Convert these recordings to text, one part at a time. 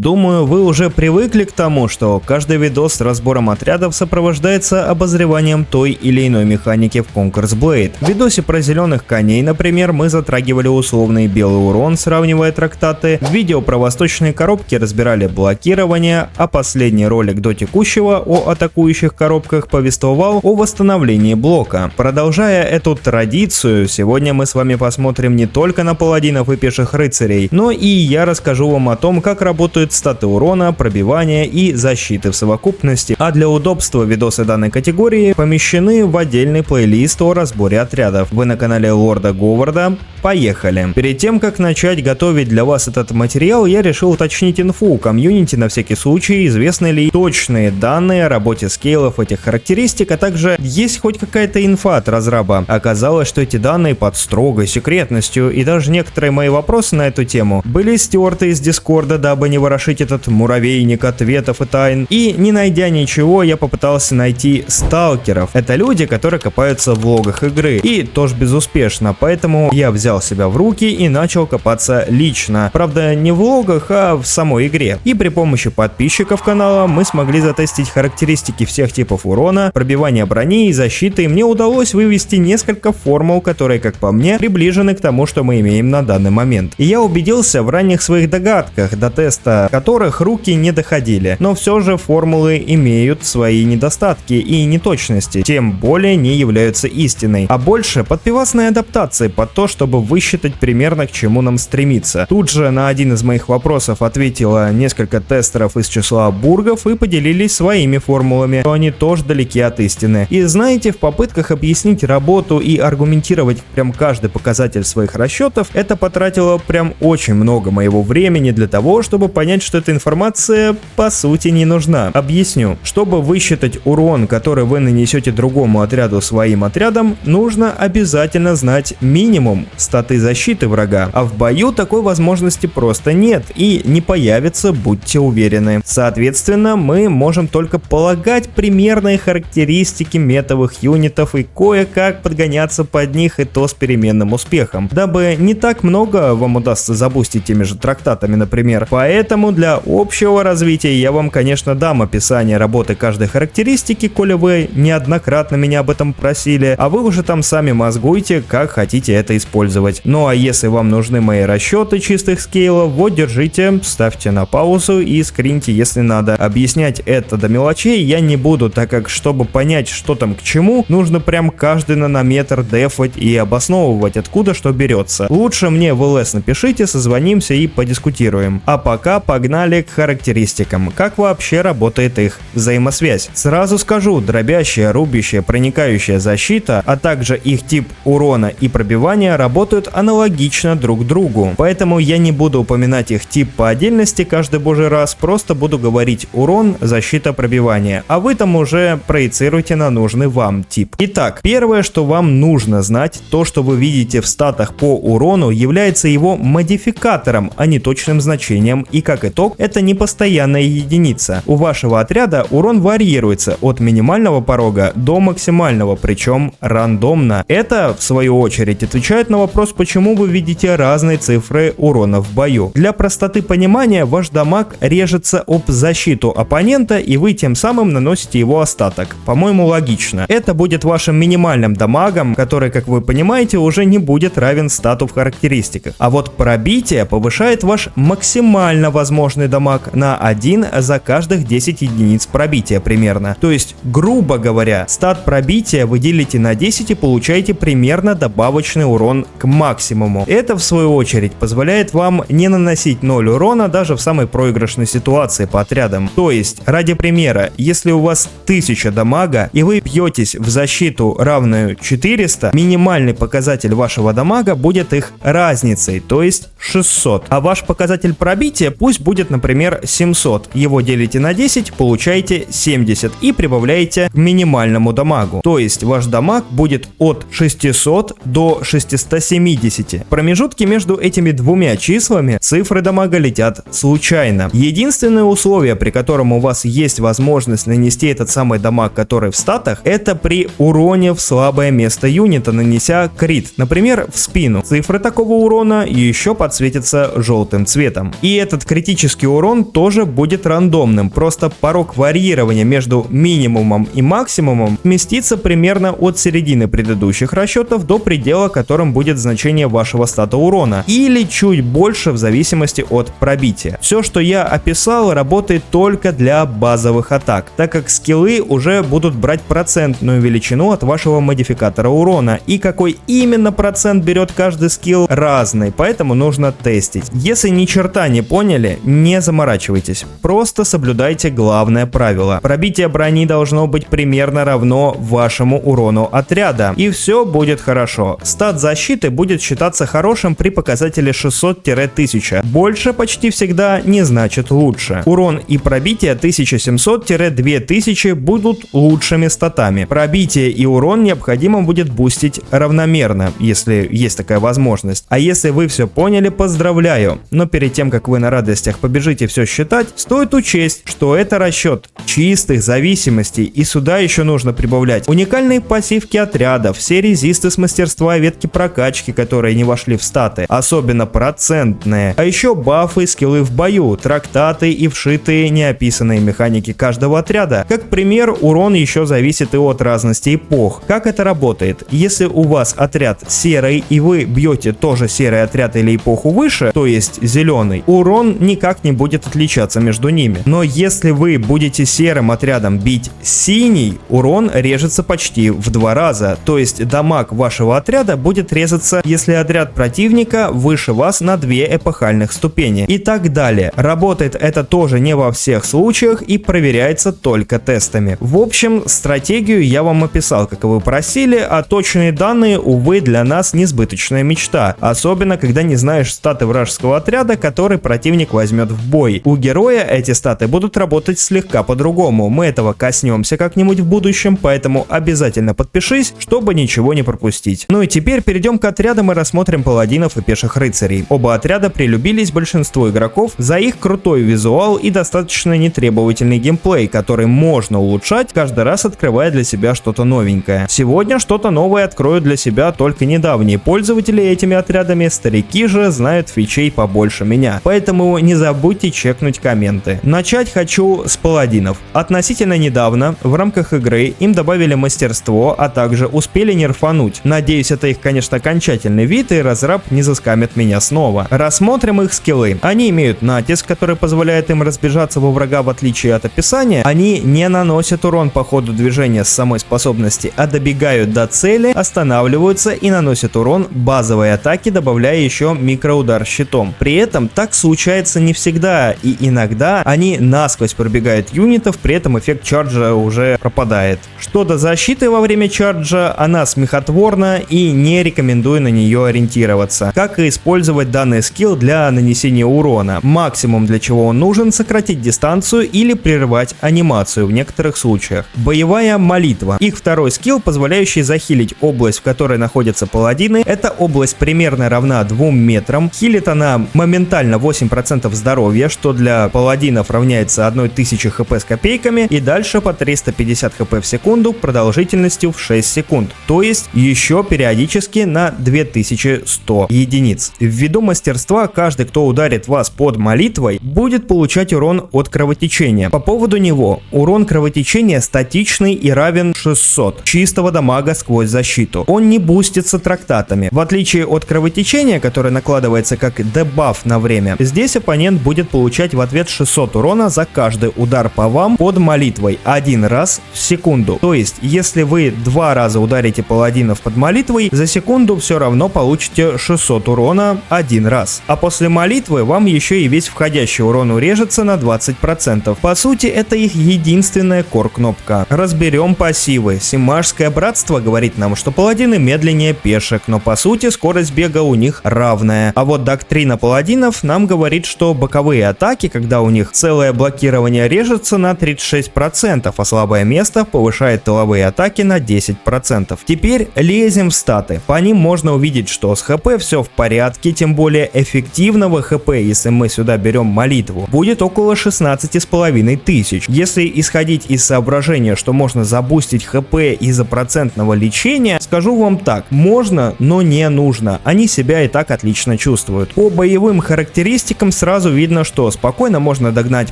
Думаю, вы уже привыкли к тому, что каждый видос с разбором отрядов сопровождается обозреванием той или иной механики в Conquer's Blade. В видосе про зеленых коней, например, мы затрагивали условный белый урон, сравнивая трактаты, в видео про восточные коробки разбирали блокирование, а последний ролик до текущего о атакующих коробках повествовал о восстановлении блока. Продолжая эту традицию, сегодня мы с вами посмотрим не только на паладинов и пеших рыцарей, но и я расскажу вам о том, как работают статы урона, пробивания и защиты в совокупности. А для удобства видосы данной категории помещены в отдельный плейлист о разборе отрядов. Вы на канале Лорда Говарда. Поехали! Перед тем, как начать готовить для вас этот материал, я решил уточнить инфу у комьюнити на всякий случай, известны ли точные данные о работе скейлов этих характеристик, а также есть хоть какая-то инфа от разраба. Оказалось, что эти данные под строгой секретностью, и даже некоторые мои вопросы на эту тему были стерты из Дискорда, дабы не ворошить этот муравейник ответов и тайн. И не найдя ничего, я попытался найти сталкеров. Это люди, которые копаются в логах игры. И тоже безуспешно, поэтому я взял себя в руки и начал копаться лично. Правда, не в логах, а в самой игре. И при помощи подписчиков канала мы смогли затестить характеристики всех типов урона, пробивания брони и защиты, и мне удалось вывести несколько формул, которые, как по мне, приближены к тому, что мы имеем на данный момент. И я убедился в ранних своих догадках, до теста которых руки не доходили. Но все же формулы имеют свои недостатки и неточности, тем более не являются истиной. А больше подпивасной адаптации под то, чтобы высчитать примерно к чему нам стремиться. Тут же на один из моих вопросов ответило несколько тестеров из числа бургов и поделились своими формулами, что они тоже далеки от истины. И знаете, в попытках объяснить работу и аргументировать прям каждый показатель своих расчетов, это потратило прям очень много моего времени для того, чтобы понять, что эта информация по сути не нужна. Объясню. Чтобы высчитать урон, который вы нанесете другому отряду своим отрядом, нужно обязательно знать минимум статы защиты врага, а в бою такой возможности просто нет и не появится, будьте уверены. Соответственно, мы можем только полагать примерные характеристики метовых юнитов и кое-как подгоняться под них, и то с переменным успехом, дабы не так много вам удастся забустить теми же трактатами, например. Поэтому для общего развития я вам, конечно, дам описание работы каждой характеристики, коли вы неоднократно меня об этом просили, а вы уже там сами мозгуйте, как хотите это использовать. Ну а если вам нужны мои расчеты чистых скейлов, вот держите, ставьте на паузу и скриньте, если надо. Объяснять это до мелочей я не буду, так как, чтобы понять, что там к чему, нужно прям каждый нанометр дефать и обосновывать, откуда что берется. Лучше мне в ЛС напишите, созвонимся и подискутируем. А пока погнали к характеристикам. Как вообще работает их взаимосвязь? Сразу скажу, дробящая, рубящая, проникающая защита, а также их тип урона и пробивания работают аналогично друг другу. Поэтому я не буду упоминать их тип по отдельности каждый божий раз, просто буду говорить урон, защита, пробивание, а вы там уже проецируйте на нужный вам тип. Итак, первое, что вам нужно знать, то, что вы видите в статах по урону, является его модификатором, а не точным значением, и как итог, это не постоянная единица. У вашего отряда урон варьируется от минимального порога до максимального, причем рандомно. Это, в свою очередь, отвечает на вопрос, почему вы видите разные цифры урона в бою. Для простоты понимания, ваш дамаг режется об защиту оппонента, и вы тем самым наносите его остаток. По-моему, логично. Это будет вашим минимальным дамагом, который, как вы понимаете, уже не будет равен стату в характеристиках. А вот пробитие повышает ваш максимально возможный дамаг на 1 за каждых 10 единиц пробития примерно. То есть, грубо говоря, стат пробития вы делите на 10 и получаете примерно добавочный урон к максимуму. Это, в свою очередь, позволяет вам не наносить 0 урона даже в самой проигрышной ситуации по отрядам. То есть, ради примера, если у вас 1000 дамага и вы бьетесь в защиту равную 400, минимальный показатель вашего дамага будет их разницей, то есть 600. А ваш показатель пробития пусть будет, например, 700. Его делите на 10, получаете 70 и прибавляете к минимальному дамагу. То есть ваш дамаг будет от 600 до 670. В промежутке между этими двумя числами цифры дамага летят случайно. Единственное условие, при котором у вас есть возможность нанести этот самый дамаг, который в статах, это при уроне в слабое место юнита, нанеся крит, например, в спину. Цифры такого урона еще подсветятся желтым цветом. И этот критический критический урон тоже будет рандомным, просто порог варьирования между минимумом и максимумом сместится примерно от середины предыдущих расчетов до предела, которым будет значение вашего стата урона, или чуть больше в зависимости от пробития. Все, что я описал, работает только для базовых атак, так как скиллы уже будут брать процентную величину от вашего модификатора урона, и какой именно процент берет каждый скилл разный, поэтому нужно тестить. Если ни черта не поняли, не заморачивайтесь, просто соблюдайте главное правило. Пробитие брони должно быть примерно равно вашему урону отряда, и все будет хорошо. Стат защиты будет считаться хорошим при показателе 600-1000, больше почти всегда не значит лучше. Урон и пробитие 1700-2000 будут лучшими статами. Пробитие и урон необходимо будет бустить равномерно, если есть такая возможность. А если вы все поняли, поздравляю. Но перед тем, как вы на радостях побежите все считать, стоит учесть, что это расчет чистых зависимостей, и сюда еще нужно прибавлять уникальные пассивки отрядов, все резисты с мастерства, ветки прокачки, которые не вошли в статы, особенно процентные, а еще бафы и скиллы в бою, трактаты и вшитые неописанные механики каждого отряда. Как пример, урон еще зависит и от разности эпох. Как это работает? Если у вас отряд серый и вы бьете тоже серый отряд или эпоху выше, то есть зеленый, урон никак не будет отличаться между ними. Но если вы будете серым отрядом бить синий, урон режется почти в 2 раза, то есть дамаг вашего отряда будет резаться, если отряд противника выше вас на 2 эпохальных ступени, и так далее. Работает это тоже не во всех случаях и проверяется только тестами. В общем, стратегию я вам описал, как и вы просили, а точные данные, увы, для нас несбыточная мечта, особенно когда не знаешь статы вражеского отряда, который противник возьмет в бой. У героя эти статы будут работать слегка по-другому, мы этого коснемся как-нибудь в будущем, поэтому обязательно подпишись, чтобы ничего не пропустить. Ну и теперь перейдем к отрядам и рассмотрим паладинов и пеших рыцарей. Оба отряда прилюбились большинству игроков за их крутой визуал и достаточно нетребовательный геймплей, который можно улучшать, каждый раз открывая для себя что-то новенькое. Сегодня что-то новое откроют для себя только недавние пользователи этими отрядами, старики же знают фичей побольше меня, поэтому не забудьте чекнуть комменты. Начать хочу с паладинов. Относительно недавно в рамках игры им добавили мастерство, а также успели нерфануть. Надеюсь, это их, конечно, окончательный вид, и разраб не заскамит меня снова. Рассмотрим их скиллы. Они имеют натиск, который позволяет им разбежаться во врага в отличие от описания. Они не наносят урон по ходу движения с самой способности, а добегают до цели, останавливаются и наносят урон базовой атаки, добавляя еще микроудар щитом. При этом так случается не всегда, и иногда они насквозь пробегают юнитов, при этом эффект чарджа уже пропадает. Что до защиты во время чарджа, она смехотворна и не рекомендую на нее ориентироваться. Как и использовать данный скилл для нанесения урона. Максимум, для чего он нужен, сократить дистанцию или прервать анимацию в некоторых случаях. Боевая молитва. Их второй скилл, позволяющий захилить область, в которой находятся паладины. Эта область примерно равна 2 метрам. Хилит она моментально 8% здоровья, что для паладинов равняется 1000 хп с копейками, и дальше по 350 хп в секунду продолжительностью в 6 секунд, то есть еще периодически на 2100 единиц. Ввиду мастерства, каждый, кто ударит вас под молитвой, будет получать урон от кровотечения. По поводу него, урон кровотечения статичный и равен 600 чистого дамага сквозь защиту. Он не бустится трактатами. В отличие от кровотечения, которое накладывается как дебаф на время, здесь оппонент будет получать в ответ 600 урона за каждый удар по вам под молитвой 1 раз в секунду. То есть, если вы 2 раза ударите паладинов под молитвой, за секунду все равно получите 600 урона 1 раз. А после молитвы вам еще и весь входящий урон урежется на 20%. По сути, это их единственная кор-кнопка. Разберем пассивы. Симашское братство говорит нам, что паладины медленнее пешек, но по сути скорость бега у них равная. А вот доктрина паладинов нам говорит, что боковые атаки, когда у них целое блокирование, режется на 36%, а слабое место повышает тыловые атаки на 10%. Теперь лезем в статы. По ним можно увидеть, что с ХП все в порядке, тем более эффективного ХП, если мы сюда берем молитву, будет около 16500. Если исходить из соображения, что можно забустить ХП из-за процентного лечения, скажу вам так, можно, но не нужно. Они себя и так отлично чувствуют. По боевым характеристикам сразу сразу видно, что спокойно можно догнать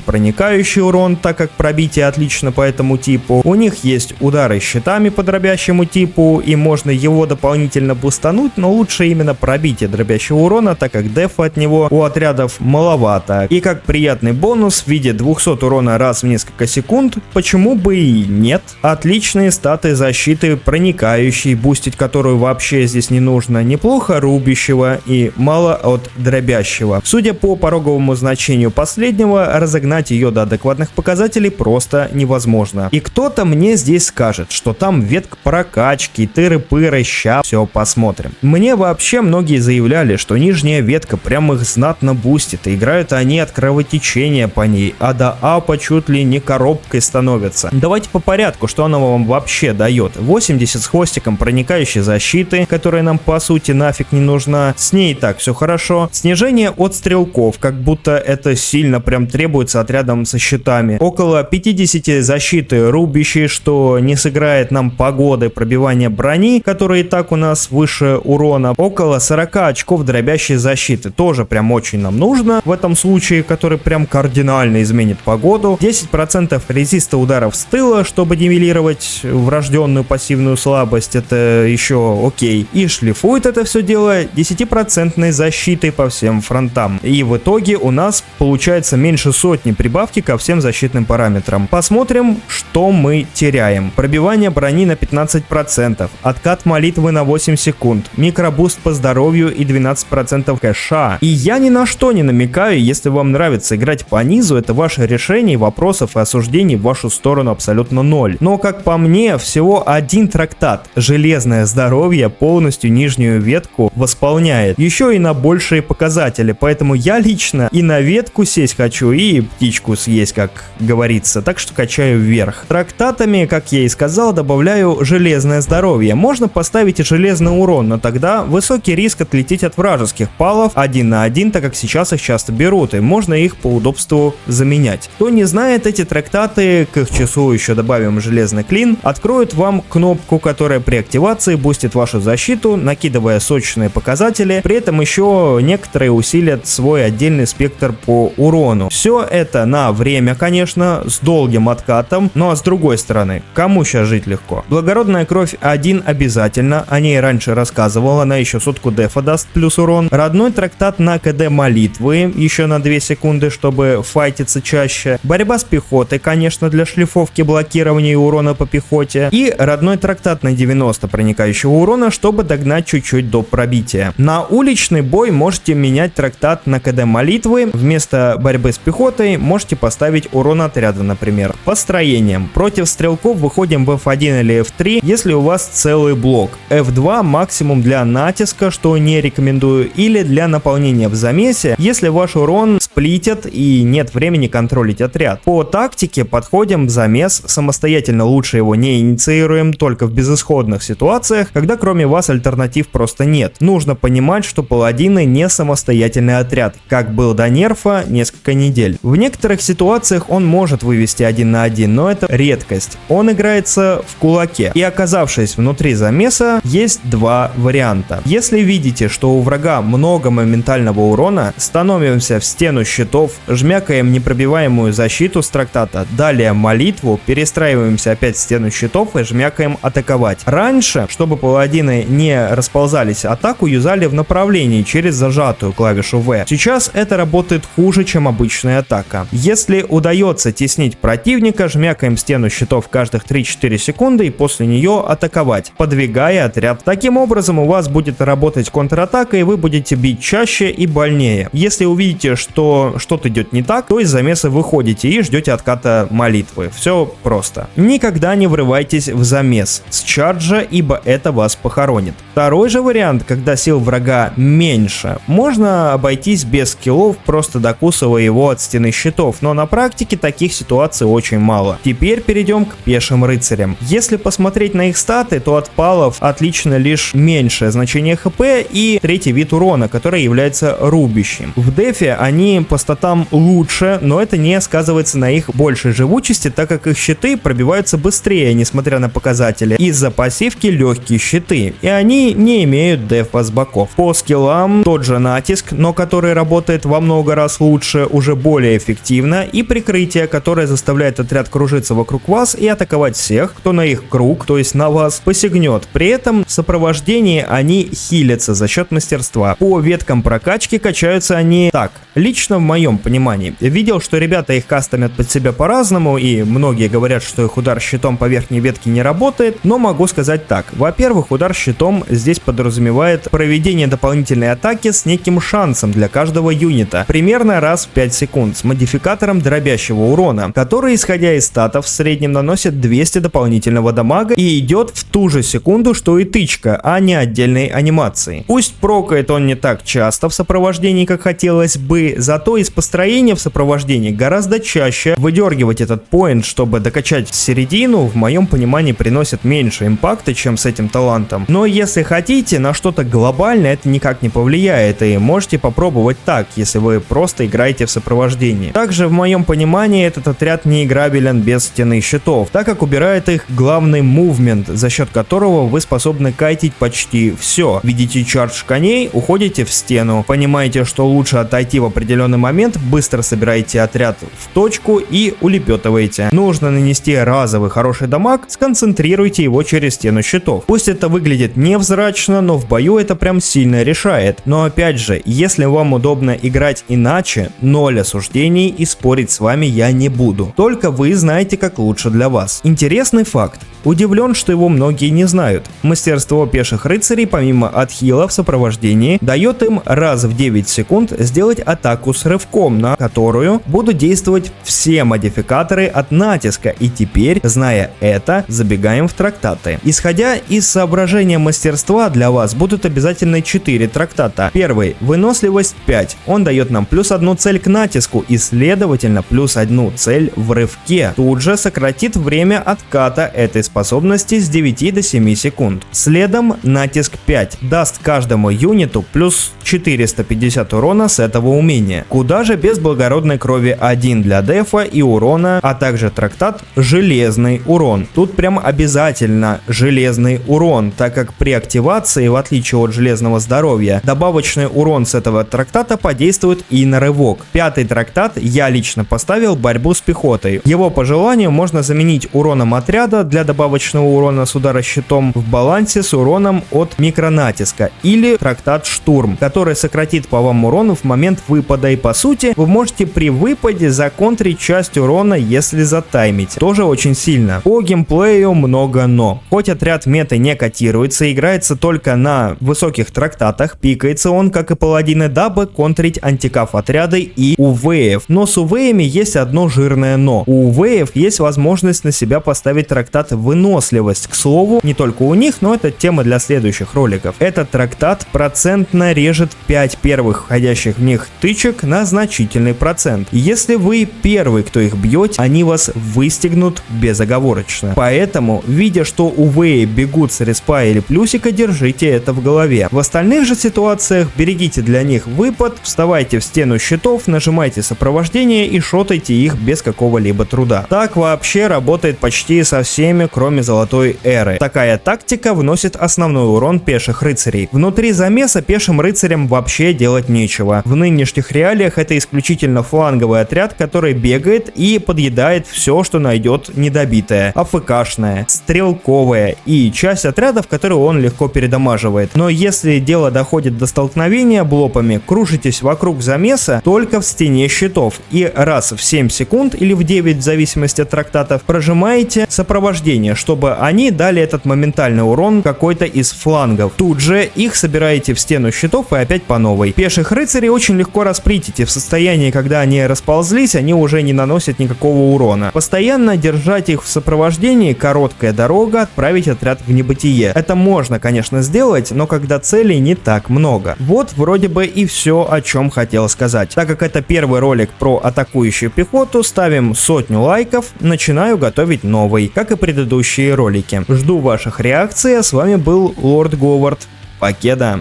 проникающий урон, так как пробитие отлично по этому типу. У них есть удары щитами по дробящему типу, и можно его дополнительно бустануть, но лучше именно пробитие дробящего урона, так как дефа от него у отрядов маловато. И как приятный бонус в виде 200 урона раз в несколько секунд, почему бы и нет. Отличные статы защиты проникающей, бустить которую вообще здесь не нужно. Неплохо рубящего и мало от дробящего. Судя по пороговому значению последнего, разогнать ее до адекватных показателей просто невозможно. И кто-то мне здесь скажет, что там ветка прокачки, тыры-пыры, ща все посмотрим. Мне вообще многие заявляли, что нижняя ветка прям их знатно бустит, и играют они от кровотечения по ней, а до апа чуть ли не коробкой становятся. Давайте по порядку, что она вам вообще дает. 80 с хвостиком проникающей защиты, которая нам по сути нафиг не нужна, с ней и так все хорошо. Снижение от стрелков, как будто это сильно прям требуется отрядом со щитами. Около 50 защиты рубящей, что не сыграет нам погоды пробивания брони, которые и так у нас выше урона. Около 40 очков дробящей защиты, тоже прям очень нам нужно в этом случае, который прям кардинально изменит погоду. 10% резиста ударов с тыла, чтобы нивелировать врожденную пассивную слабость, это еще окей. И шлифует это все дело 10% защитой по всем фронтам. И в итоге у нас получается меньше сотни прибавки ко всем защитным параметрам. Посмотрим, что мы теряем. Пробивание брони на 15%, откат молитвы на 8 секунд, микробуст по здоровью и 12% кэша. И я ни на что не намекаю, если вам нравится играть по низу, это ваше решение, вопросов и осуждений в вашу сторону абсолютно ноль. Но как по мне, всего один трактат «Железное здоровье» полностью нижнюю ветку восполняет. Еще и на большие показатели, поэтому я лично и на ветку сесть хочу, и птичку съесть, как говорится, так что качаю вверх. Трактатами, как я и сказал, добавляю «Железное здоровье». Можно поставить и железный урон, но тогда высокий риск отлететь от вражеских палов 1 на 1, так как сейчас их часто берут, и можно их по удобству заменять. Кто не знает, эти трактаты, к их числу еще добавим железный клин, откроют вам кнопку, которая при активации бустит вашу защиту, накидывая сочные показатели, при этом еще некоторые усилят свой отдельный спектр по урону. Все это на время, конечно, с долгим откатом, но с другой стороны, кому сейчас жить легко? Благородная кровь 1 обязательно, о ней раньше рассказывал, она еще сотку дефа даст плюс урон. Родной трактат на КД молитвы, еще на 2 секунды, чтобы файтиться чаще. Борьба с пехотой, конечно, для шлифовки, блокирования и урона по пехоте. И родной трактат на 90 проникающего урона, чтобы догнать чуть-чуть до пробития. На уличный бой можете менять трактат на КД молитвы, вместо борьбы с пехотой можете поставить урон отряда, например. Построением. Против стрелков выходим в F1 или F3, если у вас целый блок. F2 максимум для натиска, что не рекомендую, или для наполнения в замесе, если ваш урон сплитят и нет времени контролить отряд. По тактике подходим в замес, самостоятельно лучше его не инициируем, только в безысходных ситуациях, когда кроме вас альтернатив просто нет. Нужно понимать, что паладины не самостоятельный отряд, как был до нерфа несколько недель. В некоторых ситуациях он может вывести 1 на 1, но это редкость. Он играется в кулаке, и оказавшись внутри замеса, есть два варианта. Если видите, что у врага много моментального урона, становимся в стену щитов, жмякаем непробиваемую защиту с трактата, далее молитву, перестраиваемся опять в стену щитов и жмякаем атаковать. Раньше, чтобы паладины не расползались, атаку юзали в направлении через зажатую клавишу V. Сейчас это работает хуже, чем обычная атака. Если удается теснить противника, жмякаем стену щитов каждых 3-4 секунды и после нее атаковать, подвигая отряд. Таким образом у вас будет работать контратака и вы будете бить чаще и больнее. Если увидите, что что-то идет не так, то из замеса выходите и ждете отката молитвы. Все просто. Никогда не врывайтесь в замес с чарджа, ибо это вас похоронит. Второй же вариант, когда сил врага меньше, можно обойтись без скиллов, просто докусывая его от стены щитов, но на практике таких ситуаций очень мало. Теперь перейдем к пешим рыцарям. Если посмотреть на их статы, то от палов отлично лишь меньшее значение хп и третий вид урона, который является рубящим. В дефе они по статам лучше, но это не сказывается на их большей живучести, так как их щиты пробиваются быстрее, несмотря на показатели. Из-за пассивки легкие щиты, и они не имеют дефа с боков. По скиллам тот же натиск, но который работает во много раз лучше, уже более эффективно, и прикрытие, которое заставляет отряд кружиться вокруг вас и атаковать всех, кто на их круг, то есть на вас, посягнет. При этом в сопровождении они хилятся за счет мастерства. По веткам прокачки качаются они так. Лично в моем понимании. Видел, что ребята их кастомят под себя по-разному, и многие говорят, что их удар щитом по верхней ветке не работает, но могу сказать так. Во-первых, удар щитом здесь подразумевает проведение дополнительной атаки с неким шансом для каждого юнита, примерно раз в 5 секунд, с модификатором дробящего урона, который, исходя из статов, в среднем наносит 200 дополнительного дамага и идет в ту же секунду, что и тычка, а не отдельной анимации. Пусть прокает он не так часто в сопровождении, как хотелось бы, зато из построения в сопровождении гораздо чаще. Выдергивать этот поинт, чтобы докачать середину, в моем понимании приносит меньше импакта, чем с этим талантом. Но если хотите на что-то глобальное, это никак не повлияет, и можете попробовать так, если вы просто играете в сопровождении. Также в моем понимании этот отряд не играбелен без стены щитов, так как убирает их главный мувмент, за счет которого вы способны кайтить почти все. Видите чардж коней, уходите в стену, понимаете, что лучше отойти в определенный момент, быстро собираете отряд в точку и улепетываете. Нужно нанести разовый хороший дамаг, сконцентрируйте его через стену щитов. Пусть это выглядит невзрачно, но в бою это прям сильно решает. Но опять же, если вам удобно играть иначе, 0 осуждений и спорить с вами я не буду. Только вы знаете, как лучше для вас. Интересный факт. Удивлен, что его многие не знают. Мастерство пеших рыцарей, помимо отхила в сопровождении, дает им раз в 9 секунд сделать атаку с рывком, на которую будут действовать все модификаторы от натиска. И теперь, зная это, забегаем в трактаты. Исходя из соображения мастерства, для вас будут обязательно 4 трактата. Первый — выносливость 5. Он дает нам плюс 1 цель к натиску и, следовательно, плюс 1 цель в рывке. Тут же сократит время отката этой способности с 9 до 7 секунд. Следом натиск 5 даст каждому юниту плюс 450 урона с этого умения. Куда же без благородной крови 1 для дефа и урона, а также трактат железный урон. Тут прям обязательно железный урон, так как при активации, в отличие от железного здоровья, добавочный урон с этого трактата подействует и на рывок. Пятый трактат я лично поставил борьбу с пехотой. Его по желанию можно заменить уроном отряда для добавочного урона с удара щитом в балансе с уроном от микронатиска, или трактат штурм, который сократит по вам урон в момент выпада, и по сути вы можете при выпаде законтрить часть урона, если затаймить. Тоже очень сильно. По геймплею много но. Хоть отряд меты не котируется, играется только на высоких трактатах, пикается он, как и паладины, дабы контрить антикаф отряды и УВФ. Но с УВами есть одно жирное но. У УВФ есть возможность на себя поставить трактат выносливость. К слову, не только у них, но это тема для следующих роликов. Этот трактат процентно режет 5 первых входящих в них тычек на значительный процент. Если вы первый, кто их бьете, они вас выстегнут безоговорочно. Поэтому, видя, что УВ бегут с респа или плюсика, держите это в голове. В остальных же ситуациях берегите для них выпад, вставайте в стену щитов, нажимайте сопровождение и шотайте их без какого-либо труда. Так вообще работает почти со всеми, кроме золотой эры. Такая тактика вносит основной урон пеших рыцарей. Внутри замеса пешим рыцарям вообще делать нечего. В нынешних реалиях это исключительно фланговый отряд, который бегает и подъедает все, что найдет недобитое, АФКшное, стрелковое и часть отрядов, которые он легко передамаживает. Но если дело доходит до столкновения блопами, кружитесь вокруг замеса только в стене щитов и раз в 7 секунд или в 9 в зависимости от трактатов прожимаете сопровождение, чтобы они дали этот моментальный урон какой-то из флангов. Тут же их собираете в стену щитов и опять по новой. Пеших рыцарей очень легко распритить, и в состоянии, когда они расползлись, они уже не наносят никакого урона. Постоянно держать их в сопровождении — короткая дорога отправить отряд в небытие. Это можно, конечно, сделать, но когда целей не так много. Вот вроде бы и все, о чем хотел сказать. Так как это первый ролик про атакующую пехоту, ставим 100 лайков, начинаю готовить новый, как и предыдущие ролики. Жду ваших реакций, а с вами был Лорд Говард. Покеда!